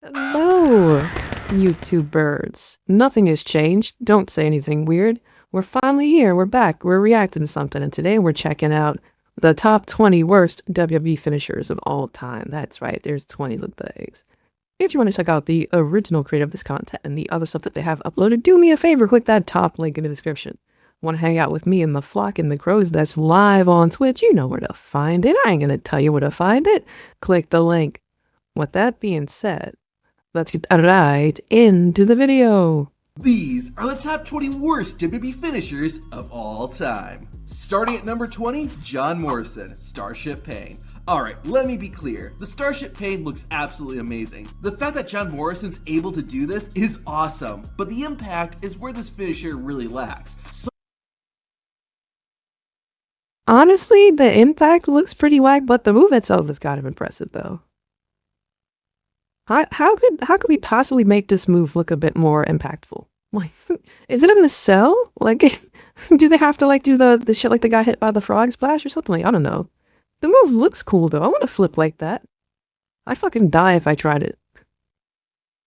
Hello, YouTube birds. Nothing has changed. Don't say anything weird. We're finally here. We're back. We're reacting to something, and today we're checking out the top 20 worst WWE finishers of all time. That's right, there's 20 of things. If you want to check out the original creator of this content and the other stuff that they have uploaded, do me a favor, click that top link in the description. Want to hang out with me and the flock and the crows that's live on Twitch? You know where to find it. I ain't gonna tell you where to find it. Click the link. With that being said, let's get right into the video. These are the top 20 worst WWE finishers of all time. Starting at number 20, John Morrison, Starship Pain. Alright, let me be clear. The Starship Pain looks absolutely amazing. The fact that John Morrison's able to do this is awesome, but the impact is where this finisher really lacks. Honestly, the impact looks pretty whack, but the move itself is kind of impressive though. How could we possibly make this move look a bit more impactful? Like, is it in the cell? Like, do they have to like do the shit like the guy hit by the frog splash or something? Like, I don't know. The move looks cool though. I want to flip like that. I'd fucking die if I tried it.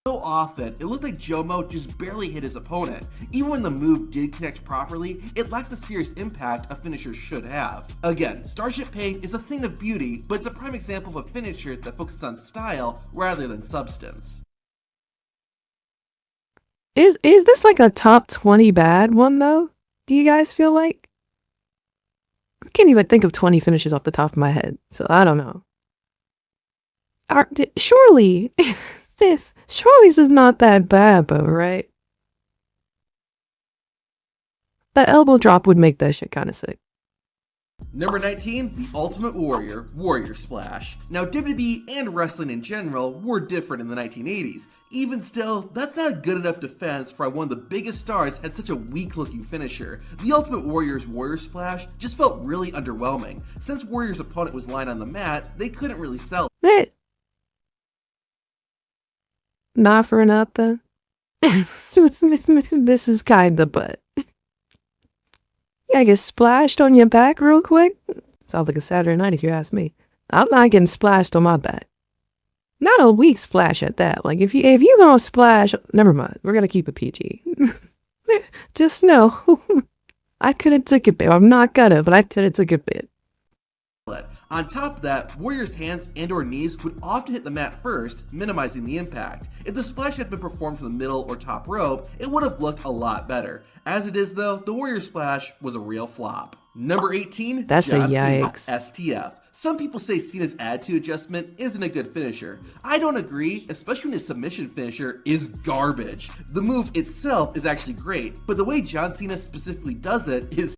So often, it looked like Jomo just barely hit his opponent. Even when the move did connect properly, it lacked the serious impact a finisher should have. Again, Starship Pain is a thing of beauty, but it's a prime example of a finisher that focuses on style rather than substance. Is this like a top 20 bad one though? Do you guys feel like? I can't even think of 20 finishes off the top of my head, so I don't know. Surely, fifth. Surely this is not that bad, though, right? That elbow drop would make that shit kind of sick. Number 19, the Ultimate Warrior, Warrior Splash. Now, WWE and wrestling in general were different in the 1980s. Even still, that's not a good enough defense for why one of the biggest stars had such a weak-looking finisher. The Ultimate Warrior's Warrior Splash just felt really underwhelming. Since Warrior's opponent was lying on the mat, they couldn't really sell it. Not for nothing. This is kinda but. Yeah, get splashed on your back real quick. Sounds like a Saturday night if you ask me. I'm not getting splashed on my back. Not a weak splash at that. Like if you gonna splash, never mind. We're gonna keep it PG. Just know, I could have took a bit. I'm not gonna, but I could have took a bit. On top of that, Warrior's hands and or knees would often hit the mat first, minimizing the impact. If the splash had been performed from the middle or top rope, it would have looked a lot better. As it is though, the Warrior Splash was a real flop. Number 18, That's John a Cena, yikes. STF. Some people say Cena's attitude adjustment isn't a good finisher. I don't agree, especially when his submission finisher is garbage. The move itself is actually great, but the way John Cena specifically does it is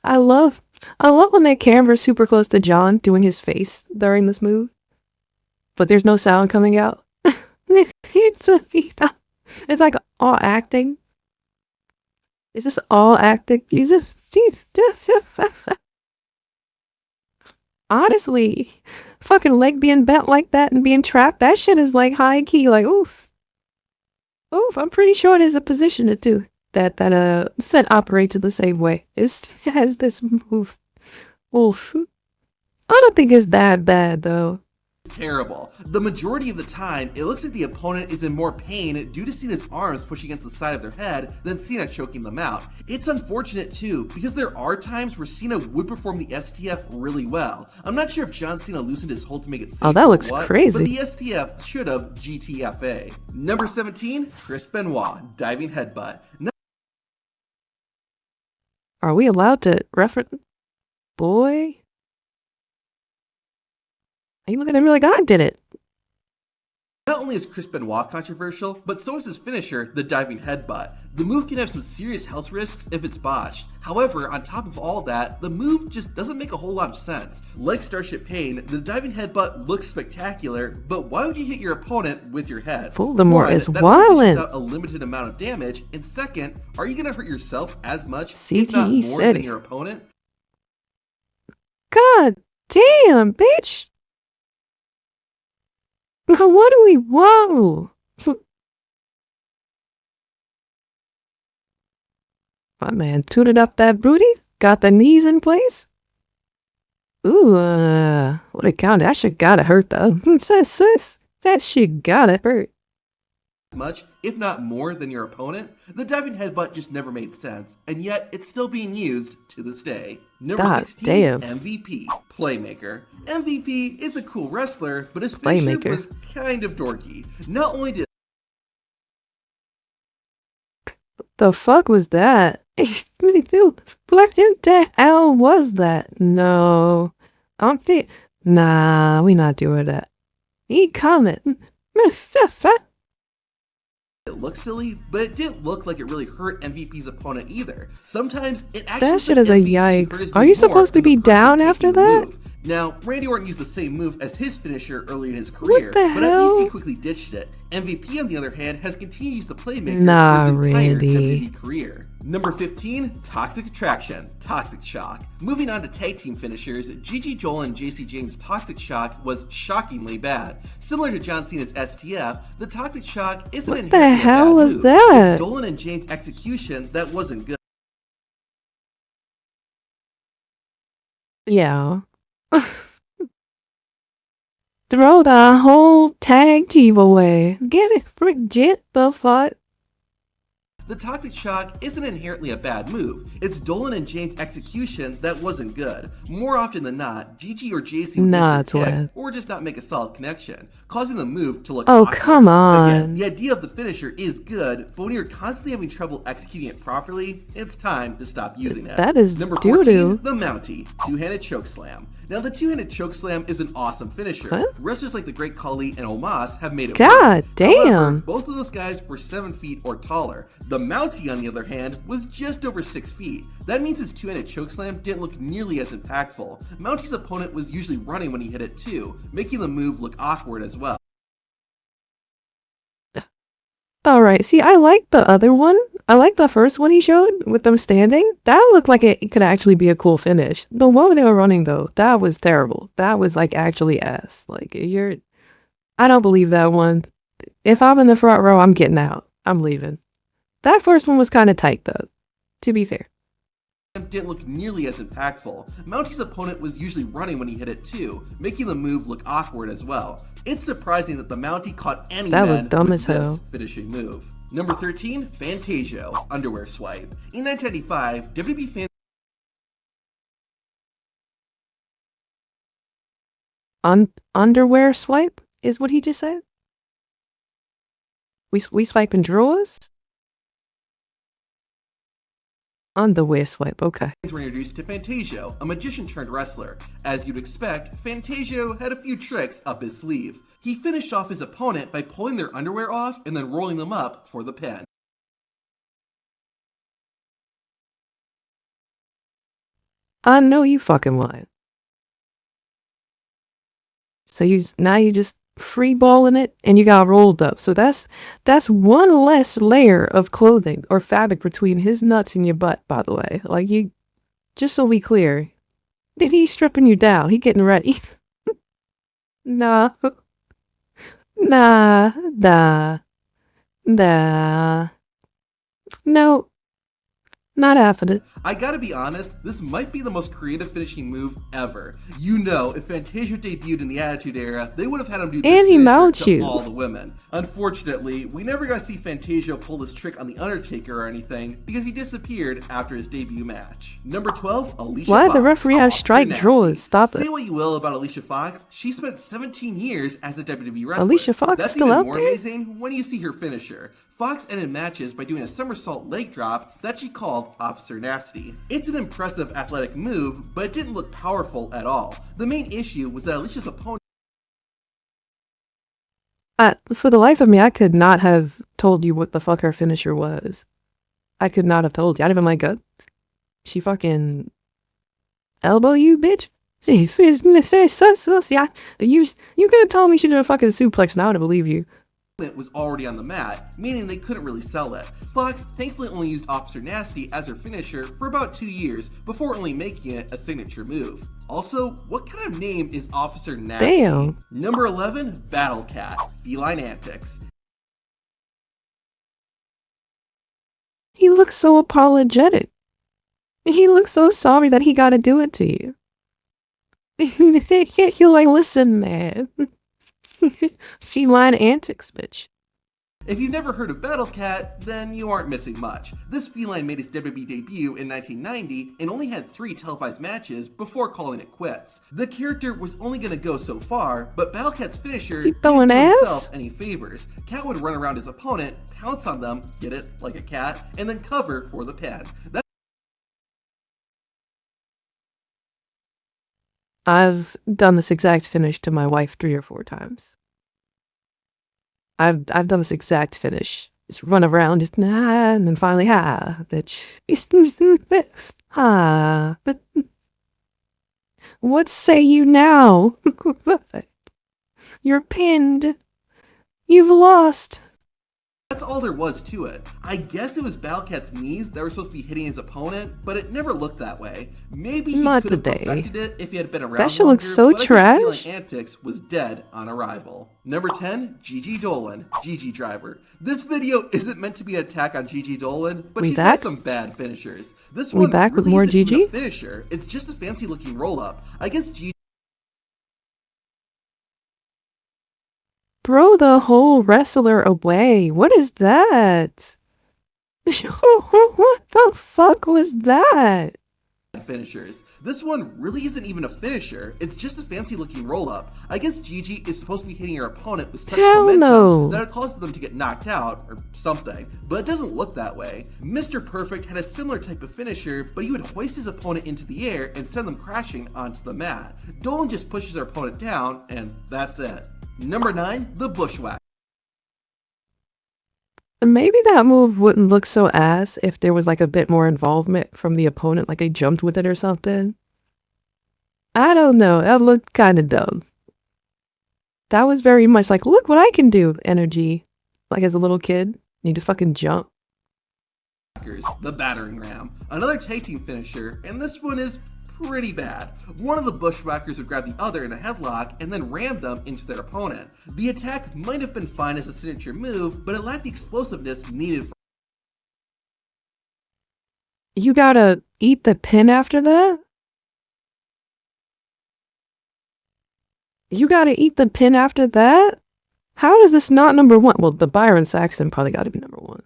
I love when that camera's super close to John doing his face during this move, but there's no sound coming out. It's like all acting. It's just all acting. Honestly, fucking leg being bent like that and being trapped, that shit is like high key, like oof. Oof, I'm pretty sure there's a position or two that Fed operates in the same way. It has this move. Oof. I don't think it's that bad though. terrible. The majority of the time, it looks like the opponent is in more pain due to Cena's arms pushing against the side of their head than Cena choking them out. It's unfortunate too, because there are times where Cena would perform the STF really well. I'm not sure if John Cena loosened his hold to make it safe. Oh, that looks crazy. But the STF should have GTFA. Number 17, Chris Benoit, diving headbutt. Are we allowed to reference? Boy? Are you looking at me like I did it? Not only is Chris Benoit controversial, but so is his finisher, the diving headbutt. The move can have some serious health risks if it's botched. However, on top of all that, the move just doesn't make a whole lot of sense. Like Starship Pain, the diving headbutt looks spectacular, but why would you hit your opponent with your head? Voldemort is that wildin'. Out a limited amount of damage, and second, are you gonna hurt yourself as much, CTE if not more, said than it. your opponent? God damn, bitch! What do we want? My man tooted up that booty, got the knees in place. Ooh, what a count. That shit gotta hurt though. That shit gotta hurt. Much, if not more, than your opponent, the diving headbutt just never made sense, and yet it's still being used to this day. Number God 16, damn. MVP, Playmaker. MVP is a cool wrestler, but his finisher Playmaker was kind of dorky. Not only did the fuck was that? What the hell was that? No. I don't think. Nah, we not doing that. He comment. it looked silly, but it didn't look like it really hurt MVP's opponent either. Sometimes it actually That shit put is a MVP hurt yikes. his Are knee you more supposed to than the be person down taking after the that? move. Now, Randy Orton used the same move as his finisher early in his career, the but at least hell? he quickly ditched it. MVP, on the other hand, has continued to use the Playmaker Nah, for his entire Randy. WWE career. Number 15, Toxic Attraction, Toxic Shock. Moving on to tag team finishers, Gigi, Joel, and JC James' Toxic Shock was shockingly bad. Similar to John Cena's STF, the Toxic Shock isn't What inherently the a hell bad was move. that? It's Dolan and Jane's execution that wasn't good. Yeah. Throw the whole tag team away. Get it, forget the fuck. The Toxic Shock isn't inherently a bad move. It's Dolan and Jane's execution that wasn't good. More often than not, Gigi or JC would Nah, miss it's their kick wet. or just not make a solid connection, causing the move to look Oh, awkward. come on. Again, the idea of the finisher is good, but when you're constantly having trouble executing it properly, it's time to stop using it. That is Number doo-doo. 14, the Mountie, two-handed chokeslam. Now, the two-handed chokeslam is an awesome finisher. What? Wrestlers like the Great Khali and Omos have made it God work. damn. However, both of those guys were 7 feet or taller. The Mountie, on the other hand, was just over 6 feet. That means his two-handed chokeslam didn't look nearly as impactful. Mountie's opponent was usually running when he hit it too, making the move look awkward as well. Alright, see, I like the other one. I like the first one he showed with them standing. That looked like it could actually be a cool finish. The one when they were running, though, that was terrible. That was, like, actually ass. Like, I don't believe that one. If I'm in the front row, I'm getting out. I'm leaving. That first one was kind of tight, though, to be fair. Didn't look nearly as impactful. Mountie's opponent was usually running when he hit it too, making the move look awkward as well. It's surprising that the Mountie caught any That was men dumb with as hell. this finishing move. Number 13, Fantasio, underwear swipe. In 1995, WWE Underwear swipe is what he just said? We swiping drawers? Underwear swipe, okay. were introduced to Fantasio, a magician turned wrestler. As you'd expect, Fantasio had a few tricks up his sleeve. He finished off his opponent by pulling their underwear off and then rolling them up for the pin. I know you fucking lying. So now you just free balling it and you got rolled up. So that's one less layer of clothing or fabric between his nuts and your butt, by the way. Like, you, just so we clear, then he's stripping you down. He getting ready. Nah. Nah. No. Not having it. I gotta be honest, this might be the most creative finishing move ever. You know, if Fantasio debuted in the Attitude Era, they would have had him do this And he finisher mounts to you. all the women. Unfortunately, we never got to see Fantasio pull this trick on The Undertaker or anything, because he disappeared after his debut match. Number 12, Alicia Why Fox. the referee had to strike Nasty. drawers? Stop Say it. what you will about Alicia Fox, she spent 17 years as a WWE wrestler. Alicia Fox That's is still even out more there? amazing when you see her finisher. Fox ended matches by doing a somersault leg drop that she called Officer Nasty. It's an impressive athletic move, but it didn't look powerful at all. The main issue was that Alicia's opponent For the life of me, I could not have told you what the fuck her finisher was. I could not have told you. I'd have been like, she fucking elbow you, bitch? You could have told me she did a fucking suplex and I would have believed you. was already on the mat, meaning they couldn't really sell it. Fox thankfully only used Officer Nasty as her finisher for about 2 years before only making it a signature move. Also, what kind of name is Officer Nasty? Damn. Number 11, Battle Cat, Feline Antics. He looks so apologetic. He looks so sorry that he gotta do it to you. You're like, listen, man. Feline Antics, bitch. If you've never heard of Battle Cat, then you aren't missing much. This feline made its WWE debut in 1990 and only had 3 televised matches before calling it quits. The character was only going to go so far, but Battle Cat's finisher didn't do himself any favors. Cat would run around his opponent, pounce on them, get it, like a cat, and then cover for the pin. I've done this exact finish to my wife 3 or 4 times. I've done this exact finish. Just run around, just nah, and then finally bitch. But what say you now? You're pinned. You've lost. That's all there was to it. I guess it was Battle Cat's knees that were supposed to be hitting his opponent, but it never looked that way. Maybe he could have perfected it if he had been around that shit longer, looks so trash. Antics was dead on arrival. Number 10, Gigi Dolan, Gigi Driver. This video isn't meant to be an attack on Gigi Dolan, but she's had some bad finishers. This one back really with more isn't even Gigi? a finisher. It's just a fancy looking roll up. I guess Gigi Throw the whole wrestler away. What is that? What the fuck was that? finishers. This one really isn't even a finisher. It's just a fancy looking roll up. I guess Gigi is supposed to be hitting her opponent with such momentum that it causes them to get knocked out or something, but it doesn't look that way. Mr. Perfect had a similar type of finisher, but he would hoist his opponent into the air and send them crashing onto the mat. Dolan just pushes her opponent down, and that's it. Number 9, the Bushwhack. Maybe that move wouldn't look so ass if there was like a bit more involvement from the opponent, like they jumped with it or something. I don't know, that looked kind of dumb. That was very much like, look what I can do energy. Like as a little kid, you just fucking jump. The Battering Ram. Another tag team finisher, and this one is pretty bad. One of the Bushwhackers would grab the other in a headlock and then ram them into their opponent. The attack might have been fine as a signature move, but it lacked the explosiveness needed for. You gotta eat the pin after that? You gotta eat the pin after that? How is this not number 1? Well, the Byron Saxton probably gotta be number 1.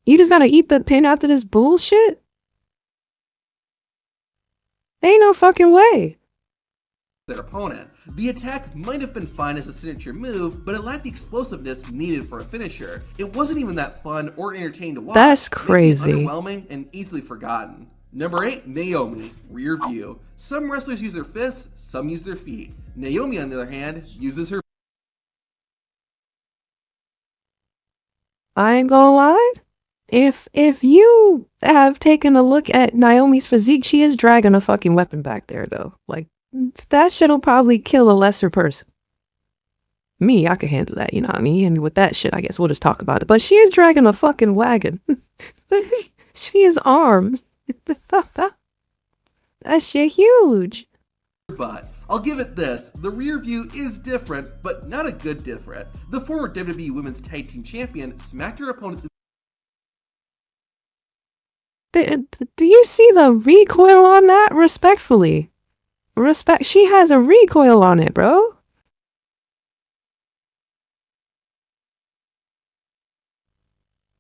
You just gotta eat the pin after this bullshit? Ain't no fucking way. Their opponent. The attack might have been fine as a signature move, but it lacked the explosiveness needed for a finisher. It wasn't even that fun or entertaining to watch. That's crazy. Underwhelming and easily forgotten. Number 8, Naomi, rear view. Some wrestlers use their fists, some use their feet. Naomi, on the other hand, uses her. I ain't gonna lie. If you have taken a look at Naomi's physique, she is dragging a fucking weapon back there, though. Like, that shit'll probably kill a lesser person. Me, I could handle that, you know what I mean? And with that shit, I guess we'll just talk about it. But she is dragging a fucking wagon. She is armed. That shit huge. But I'll give it this, the rear view is different, but not a good different. The former WWE Women's Tag Team Champion smacked her opponents. Do you see the recoil on that? Respectfully. She has a recoil on it, bro.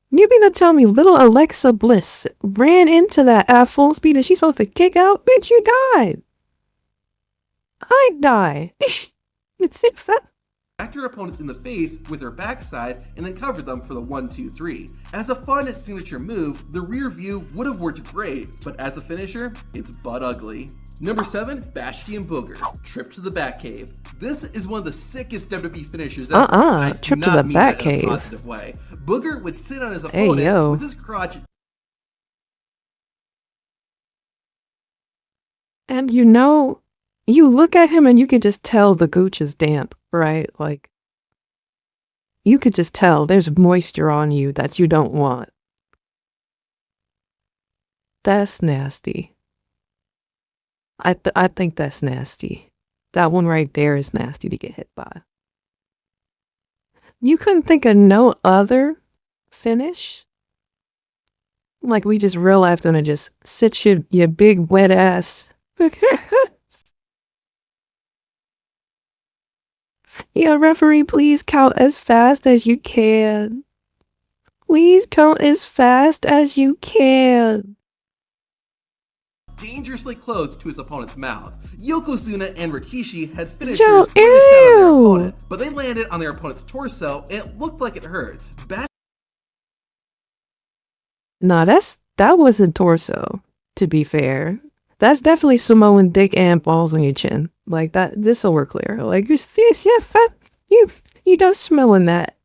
You mean to tell me little Alexa Bliss ran into that at full speed and she's supposed to kick out? Bitch, you died. I'd die. It's that. Smacked her opponents in the face with her backside and then covered them for the 1-2-3. As a fun signature move, the rear view would have worked great, but as a finisher, it's butt ugly. Number 7, Bastion Booger, Trip to the Batcave. This is one of the sickest WWE finishers ever. Trip to the Batcave. In a positive way. Booger would sit on his opponent with his crotch. And you know, you look at him and you can just tell the gooch is damp, right? Like, you could just tell there's moisture on you that you don't want. That's nasty. I think that's nasty. That one right there is nasty to get hit by. You couldn't think of no other finish? Like we just real life gonna just sit your big wet ass Yeah, referee, please count as fast as you can. Please count as fast as you can. Dangerously close to his opponent's mouth. Yokozuna and Rikishi had finishers Yo, pointed to set on their ew. opponent, but they landed on their opponent's torso and it looked like it hurt. Nah, that wasn't torso, to be fair. That's definitely Samoan dick and balls on your chin. Like that, this'll work clear. Like, yeah, fat, you don't smelling that.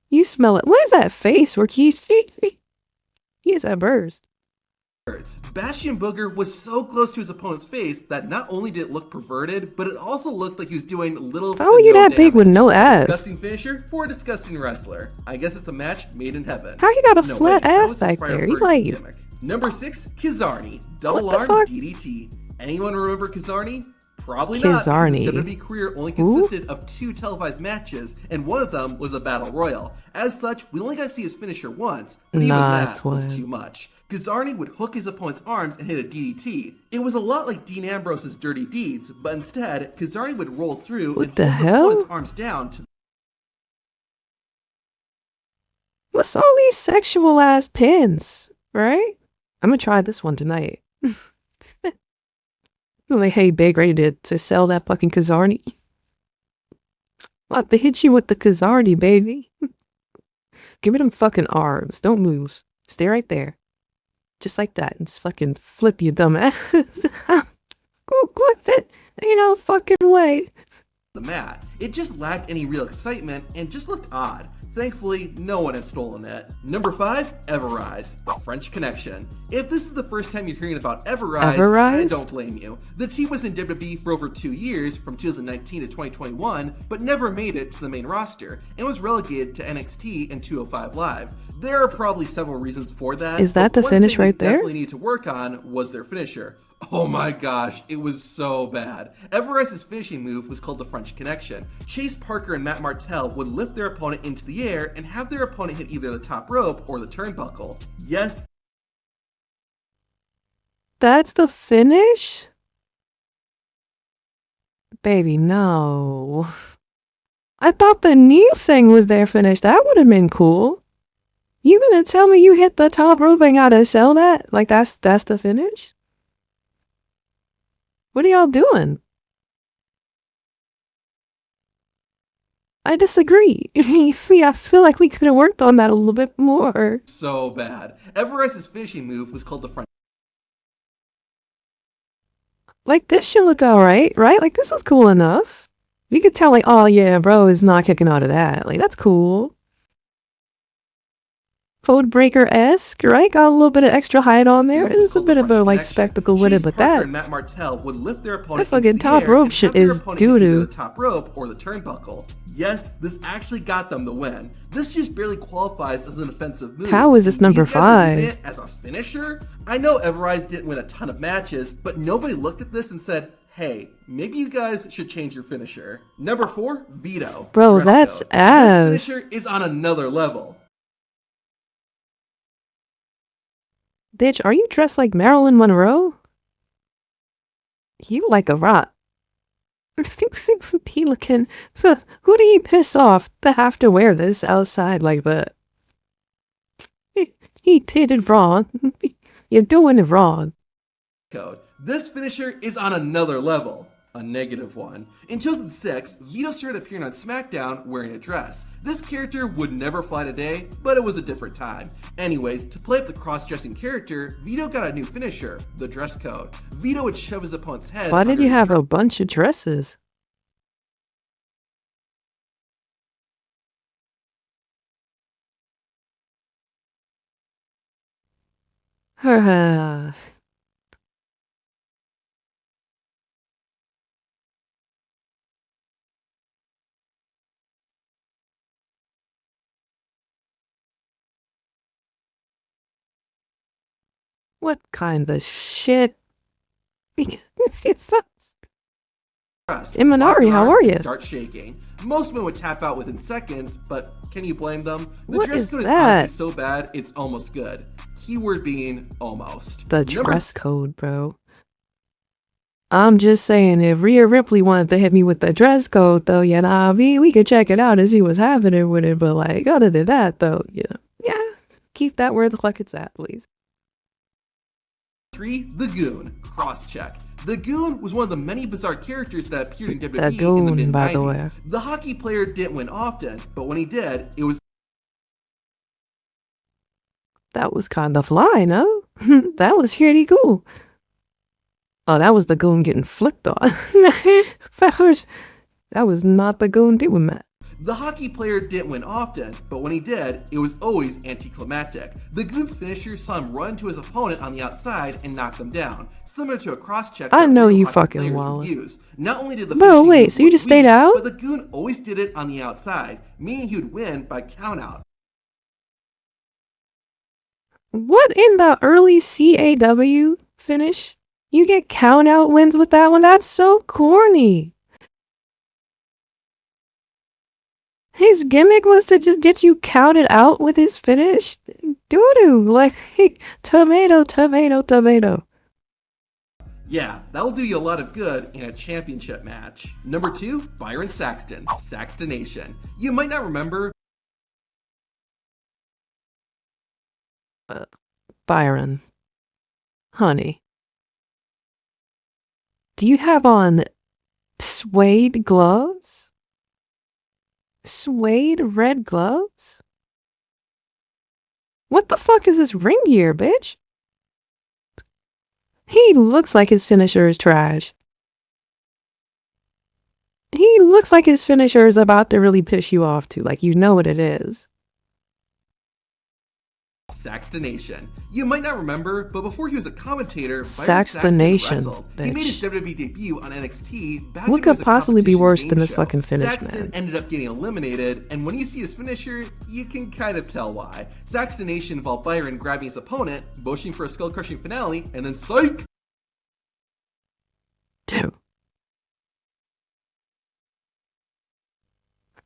You smell it. What is that face where he is that burst? Bastion Booger was so close to his opponent's face that not only did it look perverted, but it also looked like he was doing little How are you that big with no ass? Disgusting finisher for a disgusting wrestler. I guess it's a match made in heaven. How you got a flat ass back there? You like... Number 6, Kizarny. Double arm DDT. Anyone remember Kizarny? Probably Kizarny. not. His WWE career only consisted of 2 televised matches, and one of them was a battle royal. As such, we only got to see his finisher once, but even that was too much. Kizarny would hook his opponent's arms and hit a DDT. It was a lot like Dean Ambrose's Dirty Deeds, but instead, Kizarny would roll through and hold his opponent's arms down to... What's all these sexual ass pins, right? I'm gonna try this one tonight. I'm like, hey, big, ready to sell that fucking Kizarny? I'll have to hit you with the Kizarny, baby. Give me them fucking arms. Don't move. Stay right there. Just like that. And just fucking flip you dumb ass. Go flip it. Ain't no fucking way. The mat. It just lacked any real excitement and just looked odd. Thankfully, no one had stolen it. Number 5, Everrise, the French Connection. If this is the first time you're hearing about Everrise, I don't blame you. The team was in WWE for over 2 years, from 2019 to 2021, but never made it to the main roster, and was relegated to NXT and 205 Live. There are probably several reasons for that. Is that the finish right there? Definitely need to work on was their finisher. Oh my gosh, it was so bad. Everrise's finishing move was called the French Connection. Chase Parker and Matt Martel would lift their opponent into the air and have their opponent hit either the top rope or the turnbuckle. Yes. That's the finish? Baby, no. I thought the knee thing was their finish. That would have been cool. You gonna tell me you hit the top rope and gotta sell that? Like that's the finish? What are y'all doing? I disagree. I feel like we could have worked on that a little bit more. So bad. Everrise's finishing move was called the French. Like, this should look alright, right? Like, this is cool enough. We could tell, like, oh yeah, bro is not kicking out of that. Like, that's cool. Codebreaker-esque, right? Got a little bit of extra height on there. It's a bit of a, like, spectacle with it, but that... and Matt Martel would lift their opponent that fucking top rope shit is doo-doo. The top rope or the turnbuckle. Yes, this actually got them the win. This just barely qualifies as an offensive move. How is this number 5? It as a finisher? I know Everrise didn't win a ton of matches, but nobody looked at this and said, hey, maybe you guys should change your finisher. Number 4, Veto. Bro, that's ass. This finisher is on another level. Bitch, are you dressed like Marilyn Monroe? You like a rock. Pelican. Who do you piss off to have to wear this outside like that? He did it wrong. You're doing it wrong. This finisher is on another level. A negative one. In 2006, Vito started appearing on SmackDown wearing a dress. This character would never fly today, but it was a different time. Anyways, to play up the cross-dressing character, Vito got a new finisher, the dress code. Vito would shove his opponent's head. Why did you have a bunch of dresses? What kind of shit? Imanari, how are you? Start shaking. Most men would tap out within seconds, but can you blame them? The What dress is code is that? honestly so bad, it's almost good. Keyword being almost. The dress code, bro. I'm just saying, if Rhea Ripley wanted to hit me with the dress code, though, you know, we could check it out and see what's happening with it. But, like, other than that, though, yeah, keep that where the fuck it's at, please. 3. The Goon. Cross-check. The Goon was one of the many bizarre characters that appeared in WWE The Goon, in the mid-90s. by the way. The hockey player didn't win often, but when he did, it was... That was kind of fly, no? That was pretty cool. Oh, that was the Goon getting flipped on. That was not the Goon doing that. The hockey player didn't win often, but when he did, it was always anticlimactic. The Goon's finisher saw him run to his opponent on the outside and knock them down, similar to a cross-check I that know real you hockey fucking players wallin'. would use. Not only did the Bro, finishing wait, move so you look just stayed weak, out? but the Goon always did it on the outside, meaning he would win by countout. What in the early CAW finish? You get count out wins with that one? That's so corny. His gimmick was to just get you counted out with his finish? Doo-doo. Like, tomato, tomato, tomato. Yeah, that'll do you a lot of good in a championship match. Number 2, Byron Saxton, Saxtonation. You might not remember... Byron. Honey. Do you have on suede gloves? Suede red gloves? What the fuck is this ring gear, bitch? He looks like his finisher is trash. He looks like his finisher is about to really piss you off too, like you know what it is. Saxtonation. You might not remember, but before he was a commentator, Saxtonation, wrestled. He made his bitch. WWE debut on NXT back What when it could was a possibly be competition worse game than this show. fucking finish, Saxton man? ended up getting eliminated, and when you see his finisher, you can kind of tell why. Saxtonation involved Byron grabbing his opponent, motioning for a skull-crushing finale, and then psych!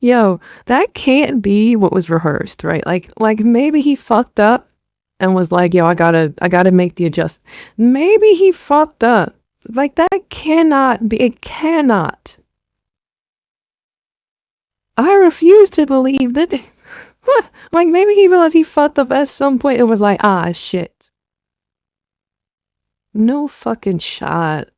Yo, that can't be what was rehearsed, right? Like maybe he fucked up and was like, yo, I gotta make the adjust. Maybe he fucked up. Like that cannot be, it cannot. I refuse to believe that, like maybe he realized he fucked up at some point and was like, ah, shit. No fucking shot.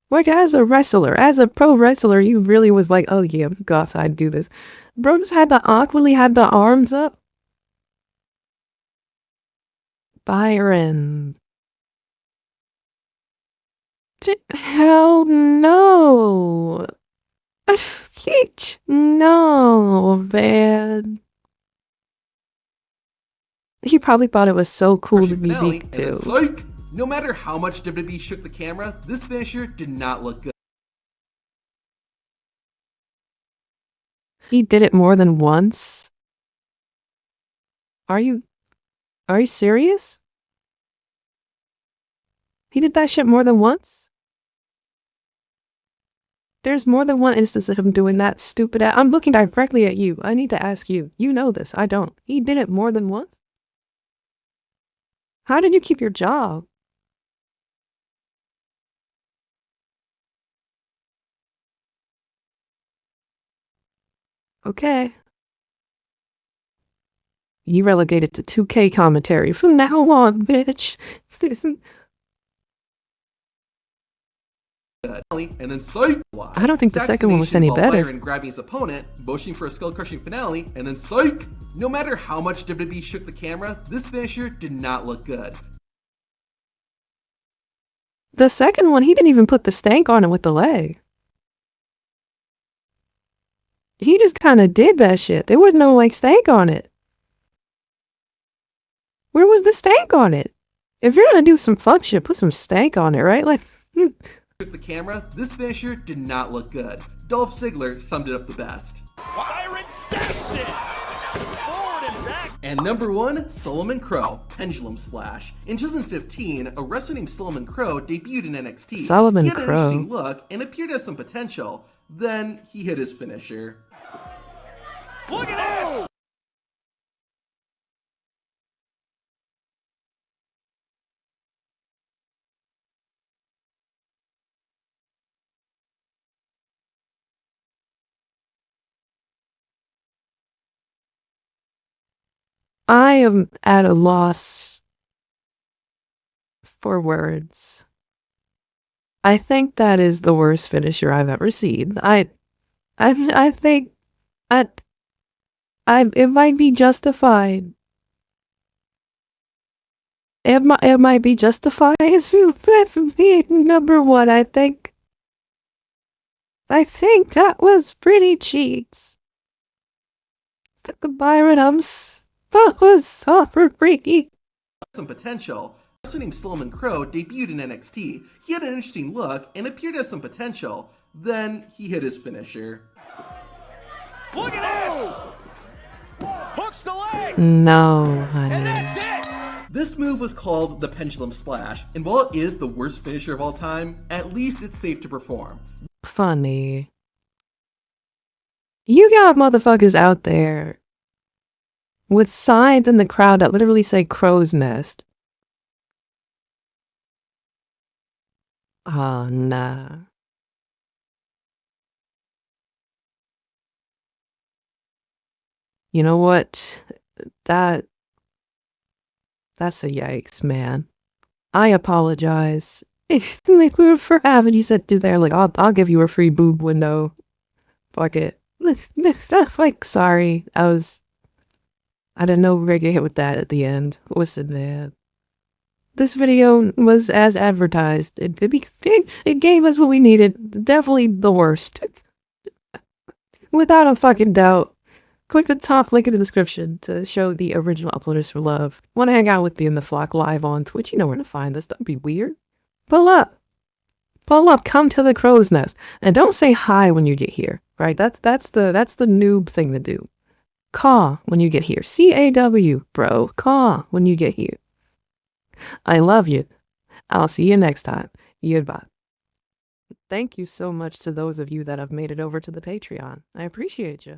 Like, as a wrestler, as a pro wrestler, you really was like, oh yeah, go outside, do this. Bro just had the awkwardly had the arms up. Byron. Hell no. No, man. He probably thought it was so cool to be Finale, weak and then too. psych! No matter how much WWE shook the camera, this finisher did not look good. He did it more than once? Are you serious? He did that shit more than once? There's more than one instance of him doing that stupid ass. I'm looking directly at you. I need to ask you. You know this. I don't. He did it more than once? How did you keep your job? Okay. You relegated to 2K commentary from now on, bitch. And then psych! I don't think the second one was any better. Byron grabbing his opponent, motioning for a skull-crushing finale, and then psych! No matter how much WWE shook the camera, this finisher did not look good. The second one, he didn't even put the stank on it with the leg. He just kind of did that shit. There was no, like, stank on it. Where was the stank on it? If you're gonna do some fuck shit, put some stank on it, right? Like, Took the camera, this finisher did not look good. Dolph Ziggler summed it up the best. Byron Saxton! Forward and back. And number 1, Solomon Crow, Pendulum Splash. In 2015, a wrestler named Solomon Crow debuted in NXT. Solomon he had an Crow. interesting look and appeared to have some potential. Then he hit his finisher. Look at this! I am at a loss for words. I think that is the worst finisher I've ever seen. I think it might be justified. It might be justified as being number one. I think that was pretty cheeks. Byron, that was super freaky. Some potential. A wrestler named Solomon Crow debuted in NXT. He had an interesting look and appeared to have some potential. Then he hit his finisher. Look at this! Hooks the leg! No, honey. And that's it! This move was called the Pendulum Splash, and while it is the worst finisher of all time, at least it's safe to perform. Funny. You got motherfuckers out there with signs in the crowd that literally say crow's nest. Oh, nah. You know what? That's a yikes, man. I apologize. For having you said to there, like, I'll give you a free boob window. Fuck it. Like, sorry. I didn't know we were gonna get hit with that at the end. Listen, man. This video was as advertised. It gave us what we needed. Definitely the worst. Without a fucking doubt. Click the top link in the description to show the original uploaders for love. Want to hang out with me in the flock live on Twitch? You know where to find us. Don't be weird. Pull up. Pull up. Come to the crow's nest. And don't say hi when you get here. Right? That's the noob thing to do. Caw when you get here. CAW, bro. Caw when you get here. I love you. I'll see you next time. Goodbye. Thank you so much to those of you that have made it over to the Patreon. I appreciate you.